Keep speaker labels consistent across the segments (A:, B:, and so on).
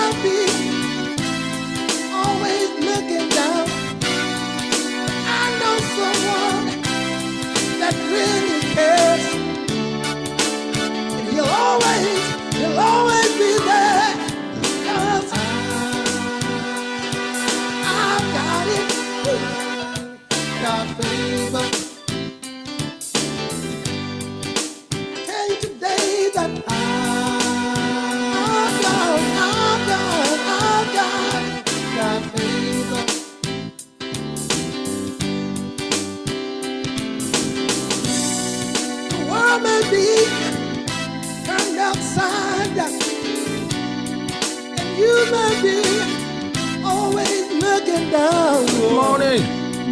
A: might be always looking down. I know someone that really cares. And he'll always be there. 'Cause I've got it. Got favor. Tell you today that I've got favor. The world may be turned upside down, and you may be always looking down.
B: Good morning.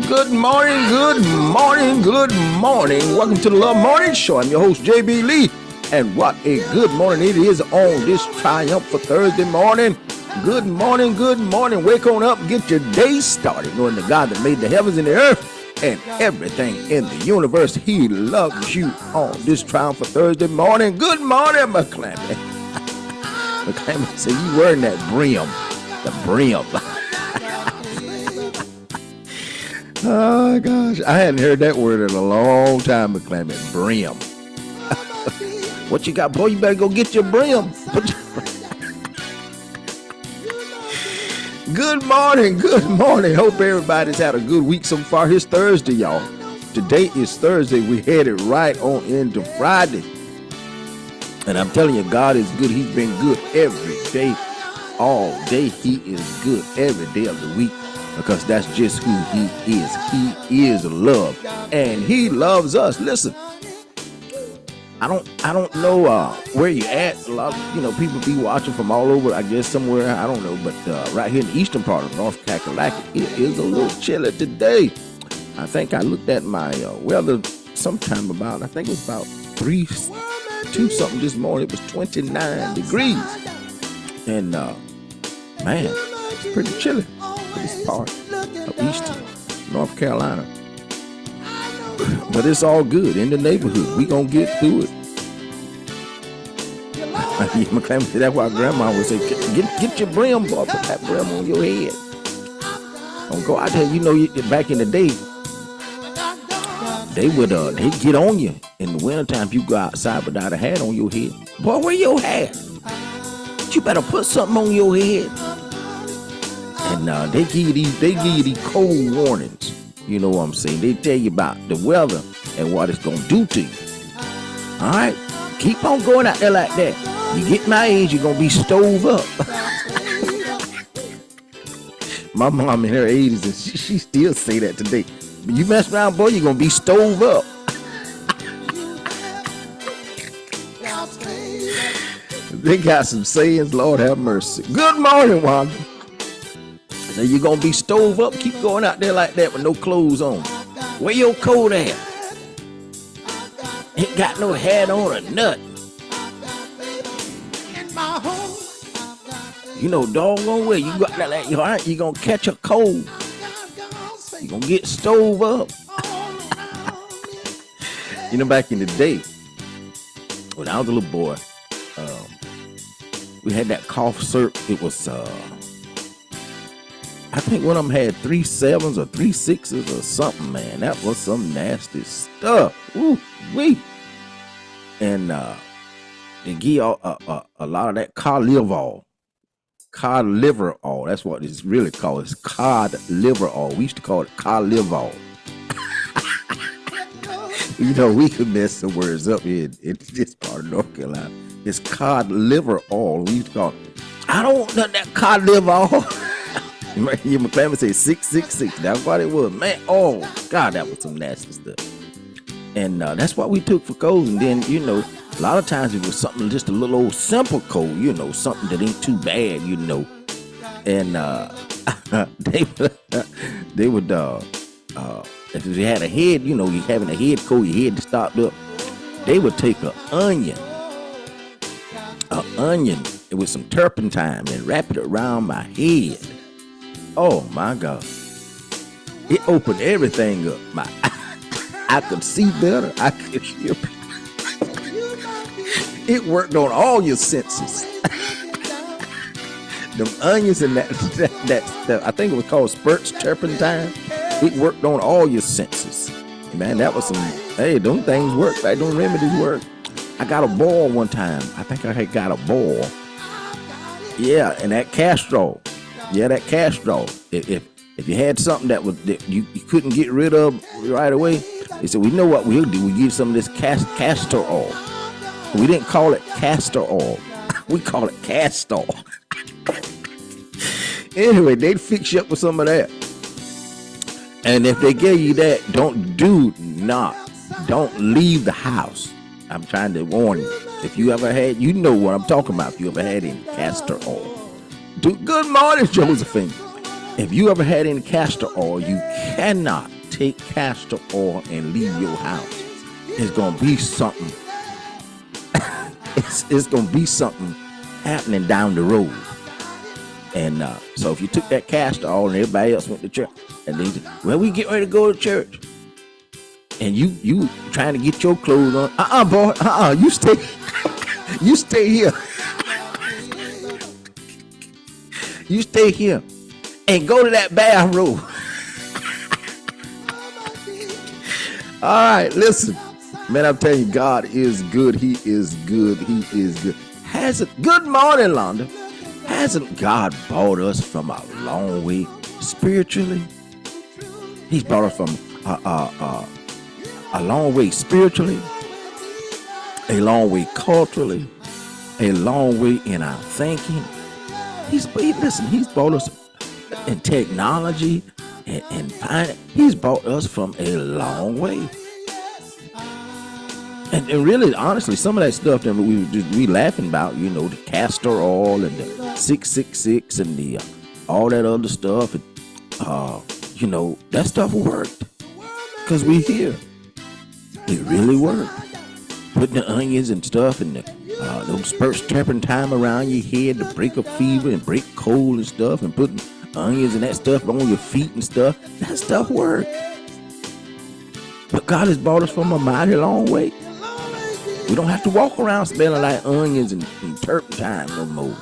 B: Good morning. Good morning. Good morning. Welcome to the Love Morning Show. I'm your host, JB Lee. And what a good morning it is on this triumphant Thursday morning. Good morning. Good morning. Wake on up. Get your day started. Knowing the God that made the heavens and the earth and everything in the universe. He loves you on this triumphant Thursday morning. Good morning, McClammy. McClammy said you wearing that brim. The brim. Oh, gosh. I hadn't heard that word in a long time, McClammy. Brim. What you got, boy? You better go get your brim. Good morning. Good morning. Hope everybody's had a good week so far. It's Thursday, y'all. Today is Thursday. We headed right on into Friday. And I'm telling you, God is good. He's been good every day, all day. He is good every day of the week. Because that's just who he is. He is love, and he loves us. Listen, I don't know where you at. A lot of people be watching from all over. I guess somewhere, I don't know, but right here in the eastern part of North Kakalaki, it is a little chilly today. I think I looked at my weather sometime about. I think it was about 2 something this morning. It was 29 degrees, and man, it's pretty chilly. This part of eastern North Carolina. But it's all good in the neighborhood. We gonna get through it. That's why grandma would say, get your brim, boy. Put that brim on your head. Don't go out there. Back in the day, they'd get on you in the wintertime if you go outside without a hat on your head. Boy, where your hat? You better put something on your head. And they give you these cold warnings. You know what I'm saying? They tell you about the weather and what it's gonna do to you. All right, keep on going out there like that. You get my age, you're gonna be stove up. My mom in her 80s, and she still say that today. But you mess around, boy, you're gonna be stove up. They got some sayings. Lord have mercy. Good morning, Wanda. Now you're gonna be stove up. Keep going out there like that with no clothes on. Where your coat at? Ain't got no hat on or nothing. Doggone well, you got that like you gonna catch a cold. You gonna get stove up. Back in the day, when I was a little boy, we had that cough syrup. It was I think one of them had 3 7s or 3 6s or something, man. That was some nasty stuff. Ooh, wee. And they give a lot of that cod liver oil. Cod liver oil. That's what it's really called. It's cod liver oil. We used to call it cod liver oil. We could mess some words up in this part of North Carolina. It's cod liver oil. We used to call it. I don't want none of that cod liver oil. You McClammy say 666. That's what it was, man. Oh God, that was some nasty stuff. And that's what we took for cold. And then a lot of times it was something just a little old simple cold. Something that ain't too bad. And they would if you had a head, you having a head cold, your head stopped up. They would take an onion with some turpentine and wrap it around my head. Oh my God. It opened everything up. I could see better. I could hear better. It worked on all your senses. Them onions and that I think it was called spurts turpentine. It worked on all your senses. Man, that was some, hey, them things work. Right? Them remedies work. I got a boil one time. I think I had got a boil. Yeah, and that castor oil. Yeah, that castor oil. If you had something that you couldn't get rid of right away, they said, well, you know what we'll do? We give some of this castor oil. We didn't call it castor oil. We call it castor oil. Anyway, they'd fix you up with some of that. And if they gave you that, don't leave the house. I'm trying to warn you. If you ever had, you know what I'm talking about. If you ever had any castor oil. Good morning, Josephine. If you ever had any castor oil, you cannot take castor oil and leave your house. It's going to be something. it's going to be something happening down the road. And so if you took that castor oil and everybody else went to church, and they said, well, we get ready to go to church. And you trying to get your clothes on. Boy, you stay here. You stay here and go to that bathroom. All right, listen. Man, I'm telling you, God is good. He is good. He is good. Good morning, Londa. Hasn't God brought us from a long way spiritually? He's brought us from a long way spiritually, a long way culturally, a long way in our thinking. He's brought us in technology and finance. He's brought us from a long way. And really, honestly, some of that stuff that we laughing about, you know, the castor oil and the 666 and the all that other stuff, and you know, that stuff worked because we here. It really worked. Putting the onions and stuff and those spurts turpentine around your head to break a fever and break cold and stuff, and putting onions and that stuff on your feet and stuff. That stuff worked. But God has brought us from a mighty long way. We don't have to walk around smelling like onions and turpentine no more.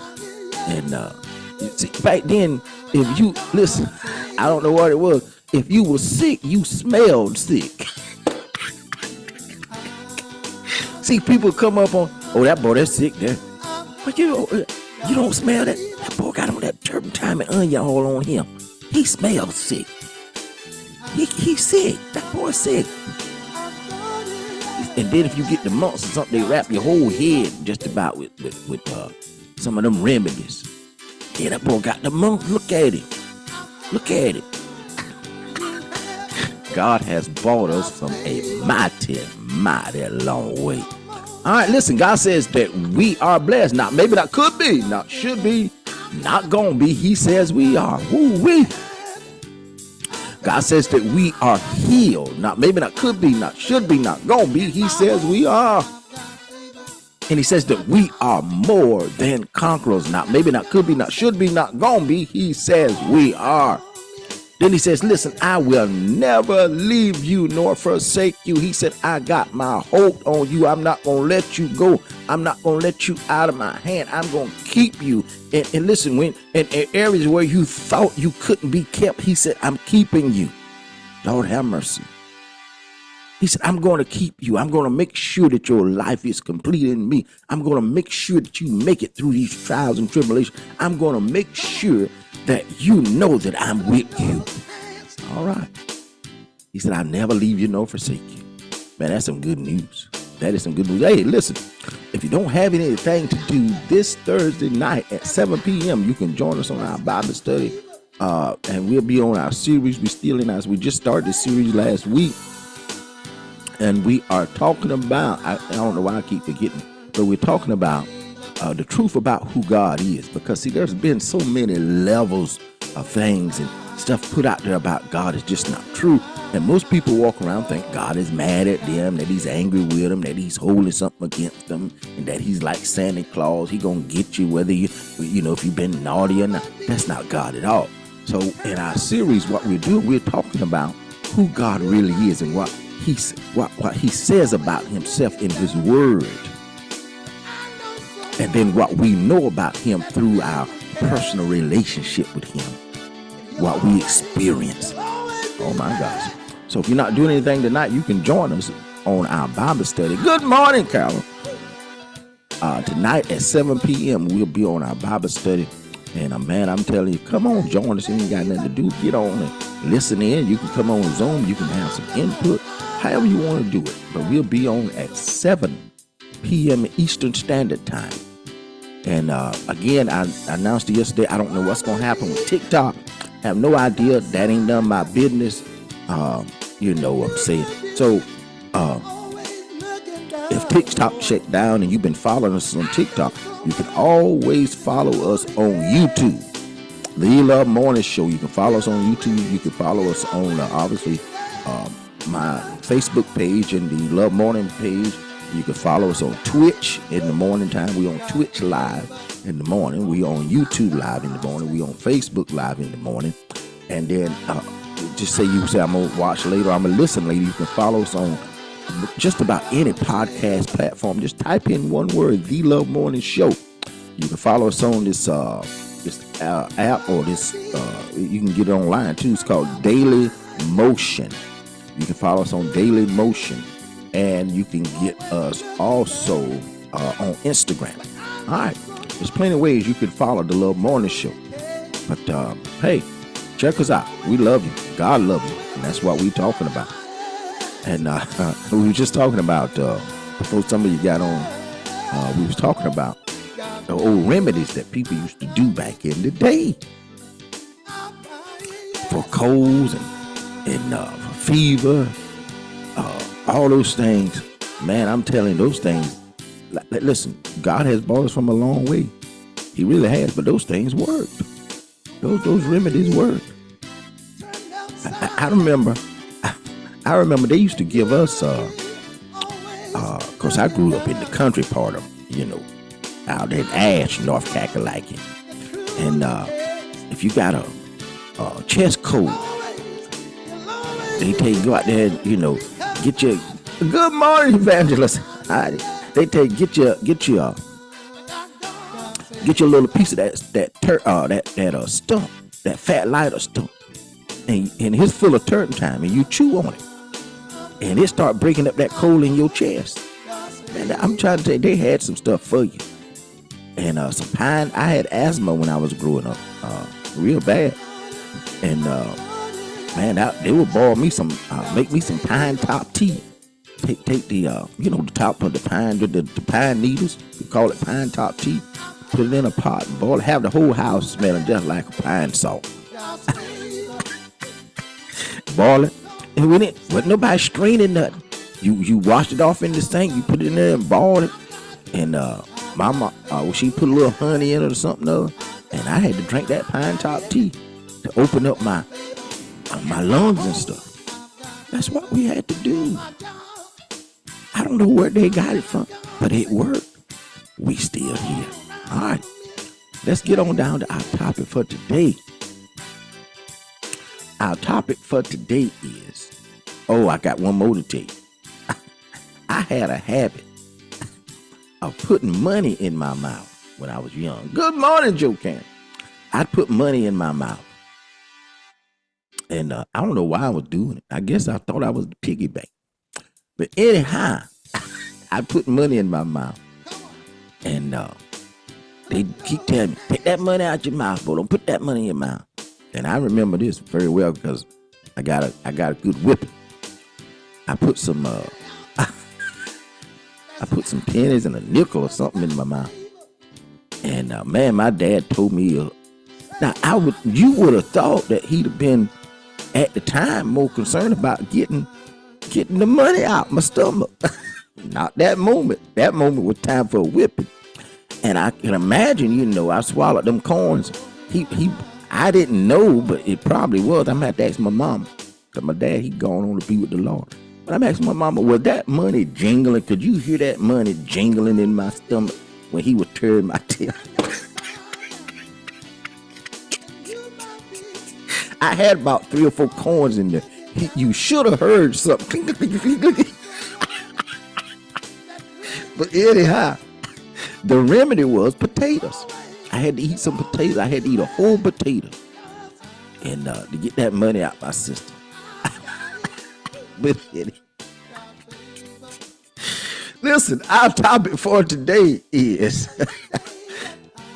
B: And see, back then, if you listen, I don't know what it was. If you were sick, you smelled sick. See, people come up on, oh, that boy, that's sick there. But you don't smell that. That boy got on that turpentine and onion all on him. He smells sick. He's sick. That boy's sick. And then if you get the mumps or something, they wrap your whole head just about with some of them remedies. Yeah, that boy got the mumps. Look at it. Look at it. God has brought us from a mighty, mighty long way. All right, listen, God says that we are blessed. Not maybe not could be, not should be, not gonna be. He says we are. Woo-wee. God says that we are healed. Not maybe not could be, not should be, not gonna be. He says we are. And he says that we are more than conquerors. Not maybe not could be, not should be, not gonna be. He says we are. Then he says, listen, I will never leave you nor forsake you. He said, I got my hold on you. I'm not going to let you go. I'm not going to let you out of my hand. I'm going to keep you. And listen, when in areas where you thought you couldn't be kept, he said, I'm keeping you. Lord have mercy. He said, I'm going to keep you. I'm going to make sure that your life is complete in me. I'm going to make sure that you make it through these trials and tribulations. I'm going to make sure that you know that I'm with you. All right. He said, I'll never leave you nor forsake you. Man, that's some good news. That is some good news. Hey, listen, if you don't have anything to do this Thursday night at 7 p.m., you can join us on our Bible study. And we'll be on our series. We just started this series last week. And we are talking about, I don't know why I keep forgetting, but we're talking about the truth about who God is. Because, see, there's been so many levels of things and stuff put out there about God is just not true. And most people walk around think God is mad at them, that he's angry with them, that he's holding something against them, and that he's like Santa Claus. He gonna get you whether if you've been naughty or not. That's not God at all. So in our series, what we're doing, we're talking about who God really is and what he says about himself in his word. And then what we know about him through our personal relationship with him, what we experience. Oh my gosh. So if you're not doing anything tonight, you can join us on our Bible study. Good morning, Carol. Tonight at 7 p.m. we'll be on our Bible study. And man, I'm telling you, come on, join us. You ain't got nothing to do. Get on and listen in. You can come on Zoom. You can have some input, however you want to do it. But we'll be on at 7 p.m. Eastern Standard Time. And again, I announced it yesterday. I don't know what's going to happen with TikTok. I have no idea. That ain't none of my business. You know what I'm saying. So if TikTok shut down and you've been following us on TikTok, you can always follow us on YouTube. The Love Morning Show. You can follow us on YouTube. You can follow us on obviously my Facebook page and the Love Morning page. You can follow us on Twitch in the morning time. We on Twitch live in the morning. We on YouTube live in the morning. We on Facebook live in the morning. And then just say you say I'm gonna watch later, I'm gonna listen later. You can follow us on just about any podcast platform. Just type in one word, The Love Morning Show. You can follow us on this app or this. You can get it online too. It's called Daily Motion. You can follow us on Daily Motion, and you can get us also on Instagram. All right, there's plenty of ways you can follow the Love Morning Show. But hey, check us out. We love you. God love you, and that's what we're talking about. And we were just talking about before some of you got on. We was talking about the old remedies that people used to do back in the day for colds and for fever, all those things. Man, I'm telling you, those things. Listen, God has brought us from a long way. He really has, but those things worked. Those remedies worked. I remember they used to give us, cause I grew up in the country part of, out in Ash, North Kakalaki. And if you got a chest cold, they take you go out there and, get your, good morning, evangelist. Get your little piece of that stump, that fat lighter stump. And it's full of turpentine, and you chew on it. And it start breaking up that cold in your chest. And I'm trying to tell you, they had some stuff for you. And some pine. I had asthma when I was growing up, real bad. And man, they would boil me some, make me some pine top tea. Take the the top of the pine, the pine needles. We call it pine top tea. Put it in a pot and boil it. Have the whole house smelling just like a pine salt. Boil it. And when it wasn't nobody straining nothing, you washed it off in the sink, you put it in there and boiled it. And mama, she put a little honey in it or something other, and I had to drink that pine top tea to open up my lungs and stuff. That's what we had to do. I don't know where they got it from, but it worked. We still here. All right, let's get on down to our topic for today. Our topic for today is, I got one more to tell you. I had a habit of putting money in my mouth when I was young. Good morning, Joe Can. I'd put money in my mouth. And I don't know why I was doing it. I guess I thought I was the piggy bank. But anyhow, I put money in my mouth. And they keep telling me, take that money out your mouth, boy. Don't put that money in your mouth. And I remember this very well because I got a good whipping. I put some pennies and a nickel or something in my mouth. And man, my dad told me, you would have thought that he'd have been at the time more concerned about getting the money out my stomach. Not that moment. That moment was time for a whipping. And I can imagine, I swallowed them coins. I didn't know, but it probably was. I'm gonna have to ask my mom, because my dad, he gone on to be with the Lord. But I'm asking my mama, was that money jingling? Could you hear that money jingling in my stomach when he was tearing my tail? I had about 3 or 4 coins in there. You should have heard something. But anyhow, the remedy was potatoes. I had to eat some potatoes. I had to eat a whole potato, and to get that money out my system. But listen, our topic for today is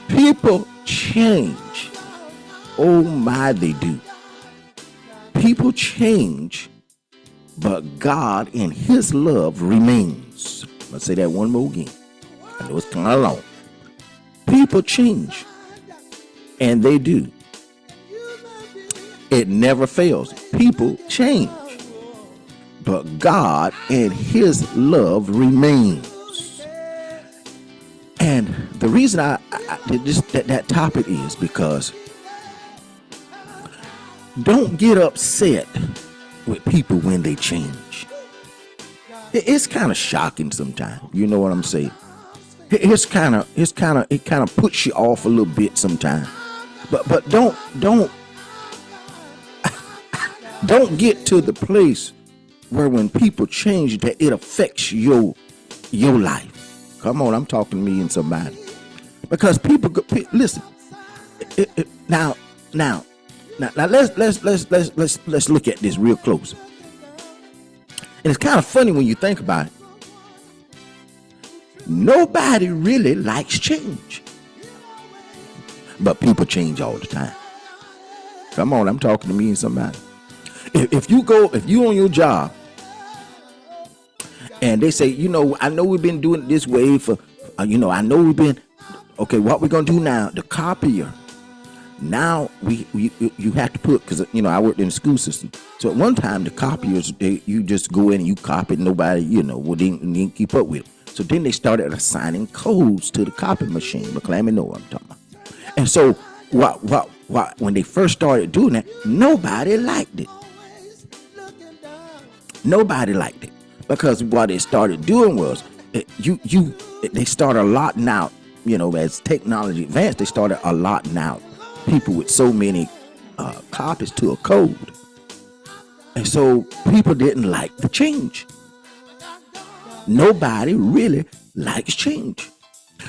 B: people change. Oh my, they do. People change, but God in his love remains. I'll say that one more again. I know it's kind of long. People change, and they do. It never fails. People change, but God and his love remains. And the reason I did that topic is because don't get upset with people when they change. It's kind of shocking sometimes. You know what I'm saying? It kind of puts you off a little bit sometimes. But don't get to the place where when people change that it affects your life. Come on, I'm talking to me and somebody. Because people listen. Now let's look at this real close. And it's kind of funny when you think about it. Nobody really likes change. But people change all the time. Come on, I'm talking to me and somebody. If you on your job and they say, I know we've been doing it this way for, I know we've been, okay, what we're going to do now, the copier. Now you have to put, because I worked in the school system. So at one time the copiers, you just go in and you copy, nobody didn't keep up with it. So then they started assigning codes to the copy machine. But let me know what I'm talking about. And so when they first started doing that, nobody liked it. Nobody liked it, because what they started doing was they started allotting out, as technology advanced, they started allotting out people with so many copies to a code. And so people didn't like the change. Nobody really likes change.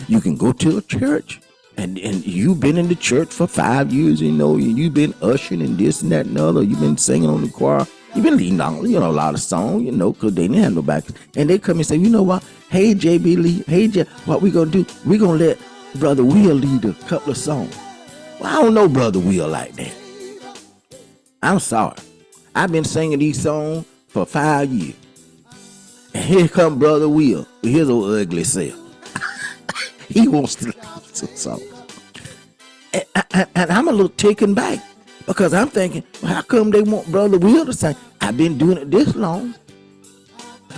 B: You can go to a church and you've been in the church for 5 years, you've been ushering and this and that and the other. You've been singing on the choir. You've been leading on, a lot of songs, because they didn't have no back. And they come and say, you know what? Hey, JB Lee, hey, what we going to do? We're going to let Brother Will lead a couple of songs. Well, I don't know Brother Will like that. I'm sorry. I've been singing these songs for 5 years. And here come Brother Will with his old ugly self. He wants to lead some songs. And I'm a little taken back, because I'm thinking, well, how come they want Brother Will to sing? I've been doing it this long.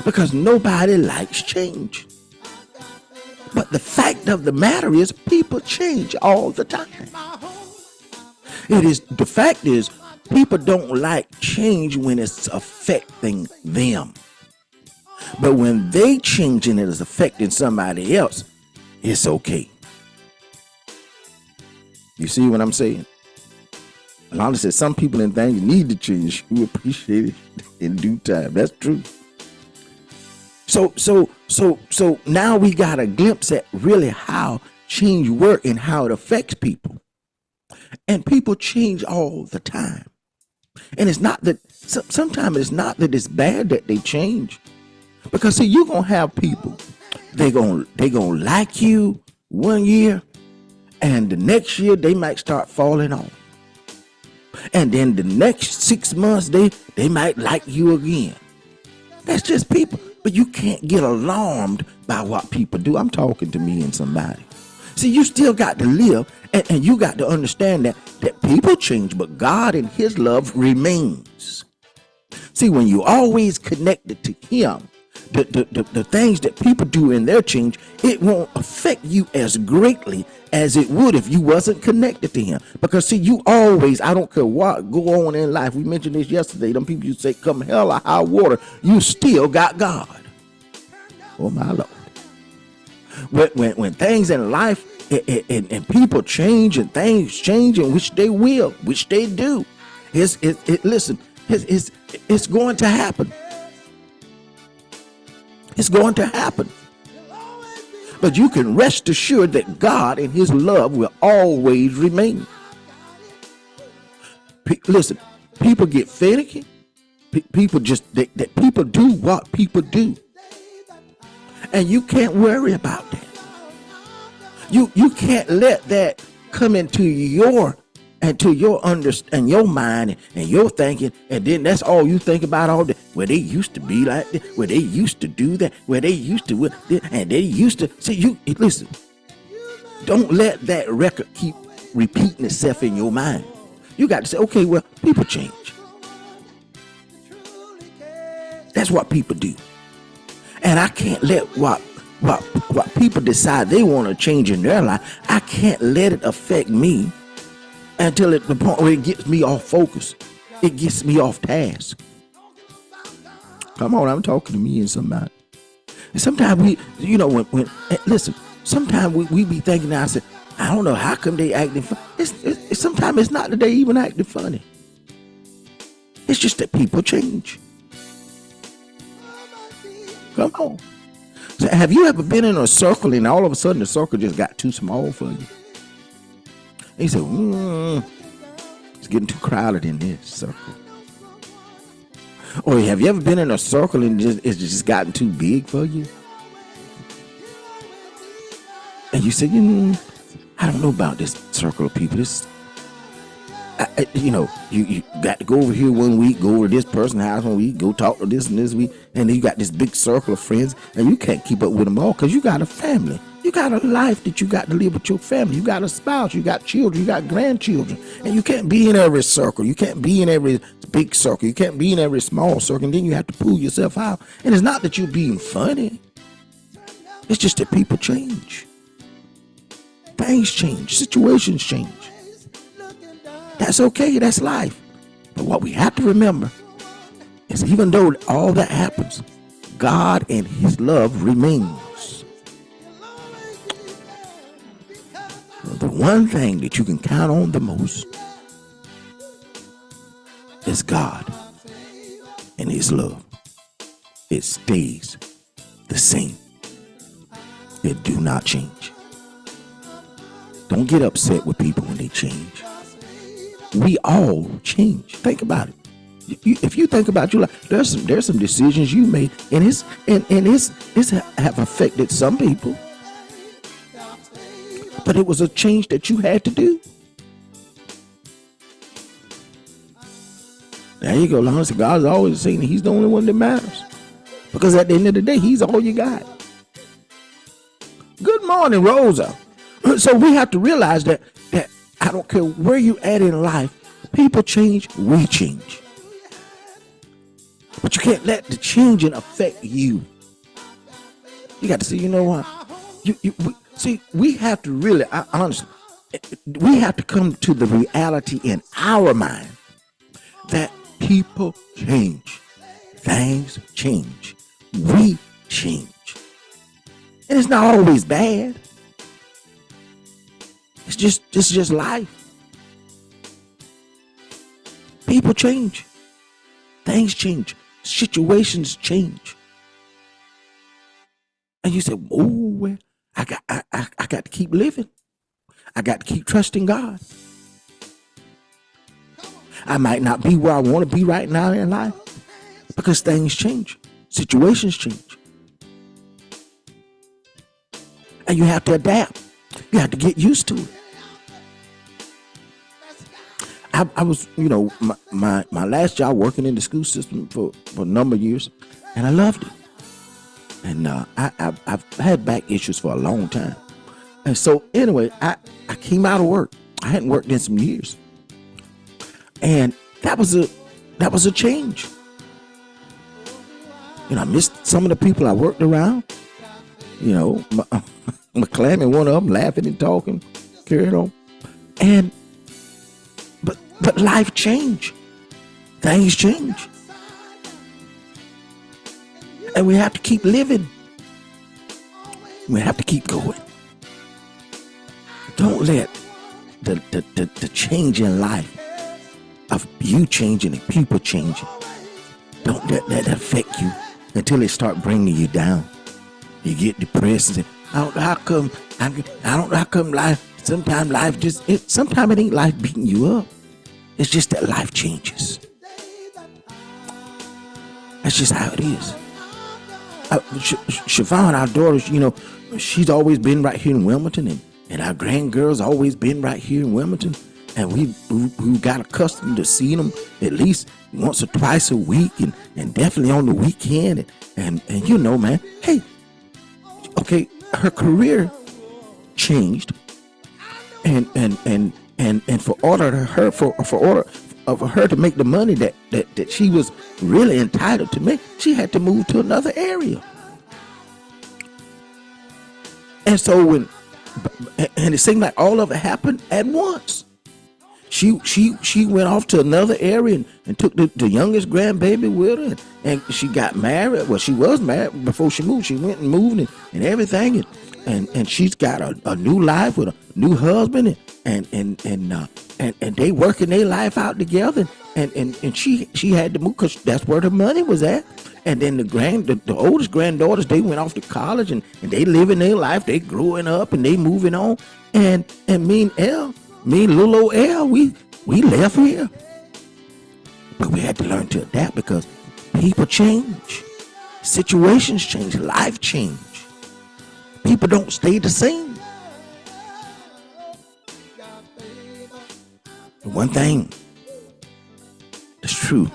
B: Because nobody likes change. But the fact of the matter is, people change all the time. The fact is, people don't like change when it's affecting them. But when they change and it is affecting somebody else, it's okay. You see what I'm saying? Alana said some people and things need to change. You appreciate it in due time. That's true. So now we got a glimpse at really how change works and how it affects people. And people change all the time. And it's not that, sometimes it's not that it's bad that they change. Because see, you're going to have people, they gonna like you one year, and the next year they might start falling off. And then the next 6 months, they might like you again. That's just people. But you can't get alarmed by what people do. I'm talking to me and somebody. See, you still got to live, and you got to understand that people change, but God and his love remains. See, when you always connected to him, the things that people do in their change, it won't affect you as greatly as it would if you wasn't connected to him. Because see, you always, I don't care what go on in life, we mentioned this yesterday, them people you say come hell or high water, you still got God. Oh my Lord. When things in life and people change and things change, in which they will, which they do, it's going to happen. It's going to happen. But you can rest assured that God and his love will always remain. Listen, people get finicky. People just, that people do what people do. And you can't worry about that. You can't let that come into your understand your mind and your thinking, and then that's all you think about all day. Well, they used to be like this. Well, they used to do that. Well, they used to, and they used to. See, you listen. Don't let that record keep repeating itself in your mind. You got to say, okay, well, people change. That's what people do, and I can't let what people decide they want to change in their life. I can't let it affect me until the point where it gets me off focus. It gets me off task. Come on, I'm talking to me and somebody. And sometimes we, when listen, sometimes we be thinking, I said, I don't know, how come they acting funny? Sometimes it's not that they even acting funny. It's just that people change. Come on. So have you ever been in a circle and all of a sudden the circle just got too small for you? And you say, it's getting too crowded in this circle. Or have you ever been in a circle and it's just gotten too big for you? And you say, I don't know about this circle of people. You got to go over here one week, go over to this person's house one week, go talk to this and this week, and then you got this big circle of friends, and you can't keep up with them all because you got a family. You got a life that you got to live with your family. You got a spouse, you got children, you got grandchildren, and you can't be in every circle. You can't be in every big circle. You can't be in every small circle, and then you have to pull yourself out. And it's not that you're being funny. It's just that people change. Things change. Situations change. That's okay. That's life. But what we have to remember is even though all that happens, God and his love remains. The one thing that you can count on the most is God and his love. It stays the same. It do not change. Don't get upset with people when they change. We all change. Think about it. If you think about your life, there's some decisions you made, and it's have affected some people. But it was a change that you had to do. There you go. Long as God is always saying that he's the only one that matters. Because at the end of the day, he's all you got. Good morning, Rosa. So we have to realize that I don't care where you at in life, people change, we change. But you can't let the changing affect you. You got to say, you know what? We have to really, honestly, we have to come to the reality in our mind that people change. Things change. We change. And it's not always bad. It's just life. People change. Things change. Situations change. And you say, oh, well, I got to keep living. I got to keep trusting God. I might not be where I want to be right now in life because things change. Situations change. And you have to adapt. You have to get used to it. I was, my last job working in the school system for a number of years, and I loved it. And I've had back issues for a long time. And so anyway, I came out of work. I hadn't worked in some years. And that was a change. I missed some of the people I worked around. McClammon, one of them, laughing and talking, carrying on. But life changed. Things change. And we have to keep living. We have to keep going. Don't let the change in life of you changing and people changing, don't let that affect you until it start bringing you down. You get depressed and say, I don't know how come. I don't know how come life. Sometimes life sometimes it ain't life beating you up. It's just that life changes. That's just how it is. Siobhan, our daughter, she's always been right here in Wilmington, and our grandgirl's always been right here in Wilmington, and we got accustomed to seeing them at least once or twice a week, and definitely on the weekend, and man, hey, okay, her career changed, and for order of her to make the money that she was really entitled to make, she had to move to another area. And so and it seemed like all of it happened at once. She went off to another area and took the youngest grandbaby with her, and she got married. Well, she was married before she moved. She went and moved and everything, and she's got a new life with a new husband, and they working their life out together, and she had to move because that's where the money was at. And then the oldest granddaughters, they went off to college, and they living their life. They growing up and they moving on. And me and little old Elle, we left here. But we had to learn to adapt because people change. Situations change. Life change. People don't stay the same. But one thing is true.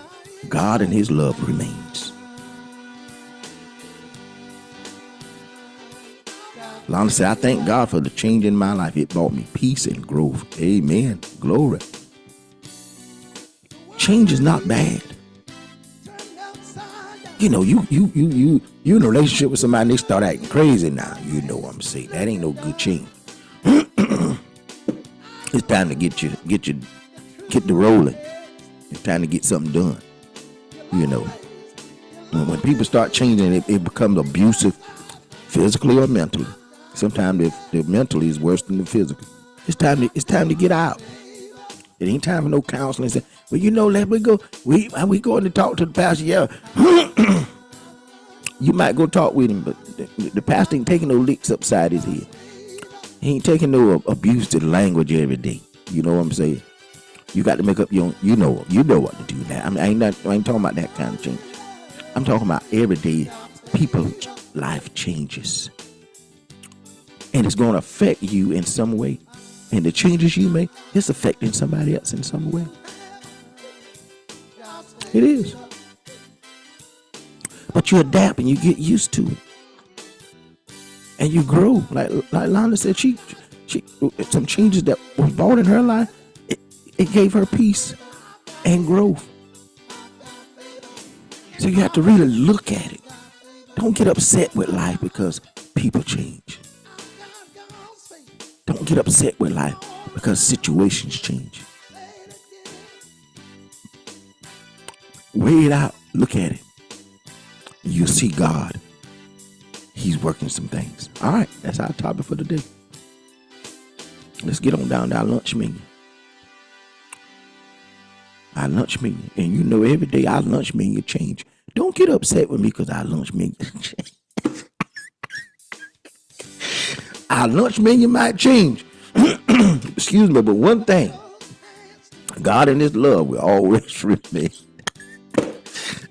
B: God and his love remains. Lana said, I thank God for the change in my life. It brought me peace and growth. Amen. Glory. Change is not bad. You in a relationship with somebody and they start acting crazy now. You know what I'm saying. That ain't no good change. It's time to get the rolling. It's time to get something done. When people start changing, it becomes abusive, physically or mentally. Sometimes the mentally is worse than the physical. It's time to get out. It ain't time for no counseling. Say, well, let me go. We going to talk to the pastor. Yeah, you might go talk with him, but the pastor ain't taking no licks upside his head. He ain't taking no abusive language every day. You know what I'm saying? You got to make up your own. You know what to do now. I ain't talking about that kind of change. I'm talking about everyday people's life changes. And it's going to affect you in some way. And the changes you make, it's affecting somebody else in some way. It is. But you adapt and you get used to it. And you grow. Like Lana said, she some changes that were brought in her life, it gave her peace and growth. So you have to really look at it. Don't get upset with life because people change. Don't get upset with life because situations change. Weigh it out. Look at it. You'll see God. He's working some things. All right. That's our topic for today. Let's get on down to our lunch menu. Our lunch menu. And every day our lunch menu change. Don't get upset with me because our lunch menu change. Our lunch menu might change. Excuse me, but one thing, God in his love will always remain.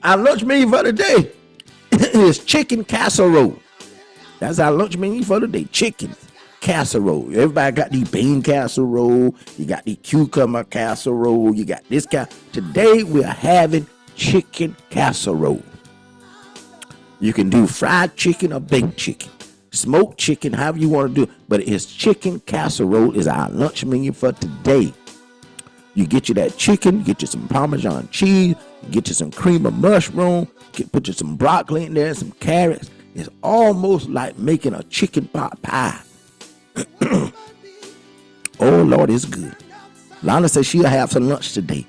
B: Our lunch menu for the day is chicken casserole. That's our lunch menu for the day. Chicken casserole. Everybody got the bean casserole. You got the cucumber casserole. You got this Today we're having chicken casserole. You can do fried chicken or baked chicken. Smoked chicken, however you want to do it. But it's chicken casserole is our lunch menu for today. You get you that chicken, get you some Parmesan cheese, get you some cream of mushroom, put you some broccoli in there, some carrots. It's almost like making a chicken pot pie. Oh, Lord, it's good. Lana said she'll have some lunch today.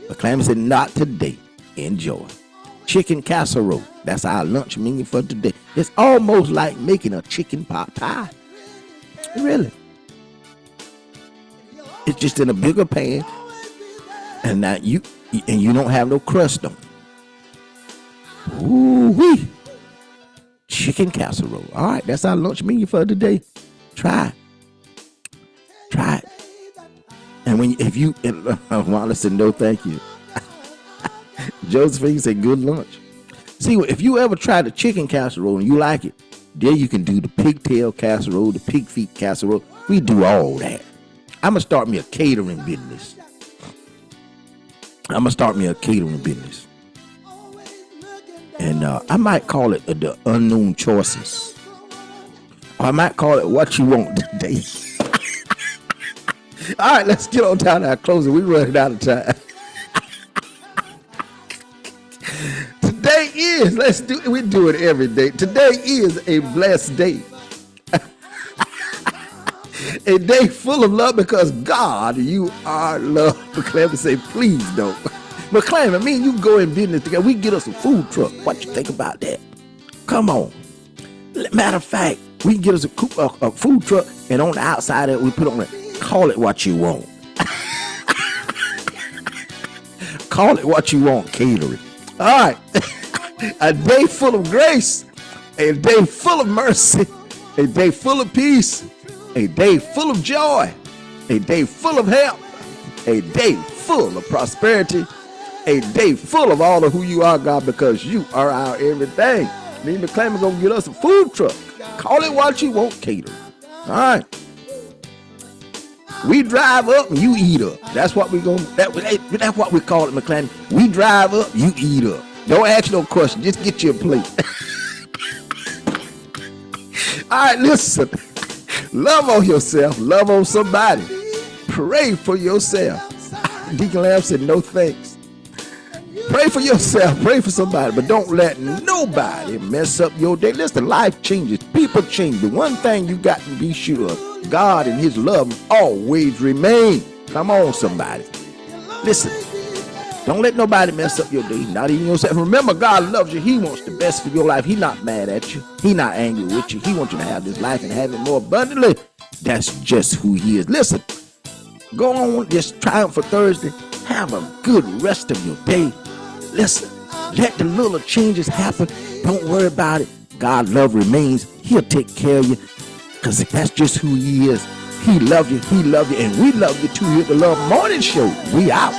B: But Clammy said not today. Enjoy. Chicken casserole. That's our lunch menu for today. It's almost like making a chicken pot pie. Really. It's just in a bigger pan. And now you don't have no crust on it. Ooh-wee. chicken casserole. All right, that's our lunch menu for today. Try it. Try it. And Wanda said, no, thank you. Josephine said, good lunch. See, if you ever try the chicken casserole and you like it, then you can do the pigtail casserole, the pig feet casserole. We do all that. I'm going to start me a catering business. And I might call it the unknown choices. Or I might call it what you want today. All right, let's get on down to our closing. We're running out of time. Today is, we do it every day. Today is a blessed day. A day full of love because God, you are love. McClammon say, please don't. McClammon, me and you go in business together. We get us a food truck. What you think about that? Come on. Matter of fact, we can get us a food truck, and on the outside of it, we put on it, call it what you want. Call it what you want, catering. All right. A day full of grace, a day full of mercy, a day full of peace, a day full of joy, a day full of health, a day full of prosperity, a day full of all of who you are, God, because you are our everything. Me and McClammon gonna get us a food truck. Call it what you want, catering. All right. We drive up and you eat up. That's what we gonna. That's what we call it, McClammon. We drive up, you eat up. Don't ask no question. Just get your plate. All right, listen. Love on yourself. Love on somebody. Pray for yourself. Deacon Lamb said no thanks. Pray for yourself. Pray for somebody. But don't let nobody mess up your day. Listen, life changes. People change. The one thing you got to be sure of, God and his love always remain. Come on, somebody. Listen. Don't let nobody mess up your day, not even yourself. Remember, God loves you. He wants the best for your life. He's not mad at you. He's not angry with you. He wants you to have this life and have it more abundantly. That's just who he is. Listen, go on this Triumph for Thursday. Have a good rest of your day. Listen, let the little changes happen. Don't worry about it. God's love remains. He'll take care of you because that's just who he is. He loves you. He loves you. And we love you too here at the Love Morning Show. We out.